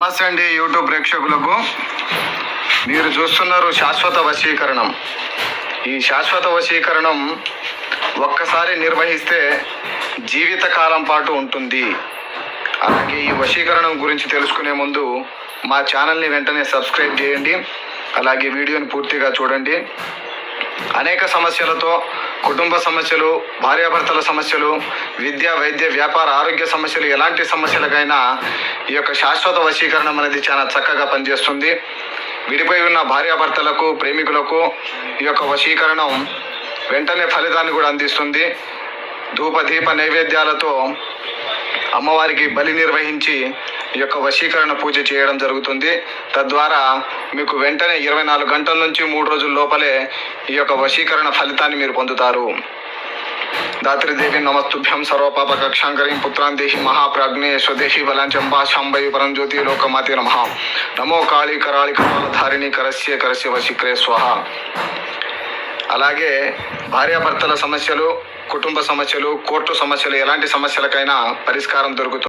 నమస్తే అండి యూట్యూబ్ ప్రేక్షకులకు. మీరు చూస్తున్నారు శాశ్వత వశీకరణం. ఈ శాశ్వత వశీకరణం ఒక్కసారి నిర్వహిస్తే జీవితకాలం పాటు ఉంటుంది. అలాగే ఈ వశీకరణం గురించి తెలుసుకునే ముందు మా ఛానల్ని వెంటనే సబ్స్క్రైబ్ చేయండి. అలాగే వీడియోని పూర్తిగా చూడండి. అనేక సమస్యలతో, కుటుంబ సమస్యలు, భార్యాభర్తల సమస్యలు, విద్య, వైద్య, వ్యాపార, ఆరోగ్య సమస్యలు, ఎలాంటి సమస్యలకైనా ఈ యొక్క శాశ్వత వశీకరణం అనేది చాలా చక్కగా పనిచేస్తుంది. విడిపోయి ఉన్న భార్యాభర్తలకు, ప్రేమికులకు ఈ యొక్క వశీకరణం వెంటనే ఫలితాన్ని కూడా అందిస్తుంది. ధూప దీప నైవేద్యాలతో అమ్మవారికి బలి నిర్వహించి ఈ యొక్క వశీకరణ పూజ చేయడం జరుగుతుంది. తద్వారా మీకు వెంటనే 24 గంటల నుంచి 3 రోజుల లోపలే ఈ యొక్క వశీకరణ ఫలితాన్ని మీరు పొందుతారు. దాత్రిదేవి నమస్తుభ్యం సర్వపాపకక్షాంకరీం పుత్రాన్ దేహి మహాప్రాజ్ఞే స్వదేశీ బలాంచంబా శాంభవి పరంజ్యోతి లోకమాతే నమః. నమో కాళీ కరాళి కపాలధారిణి కరస్య కరస్య వశీకరే స్వహ. అలాగే భార్యాభర్తల సమస్యలు, కుటుంబ సమస్యలు, కోర్టు సమస్యలు, ఎలాంటి సమస్యలకైనా పరిష్కారం దొరుకుతుంది.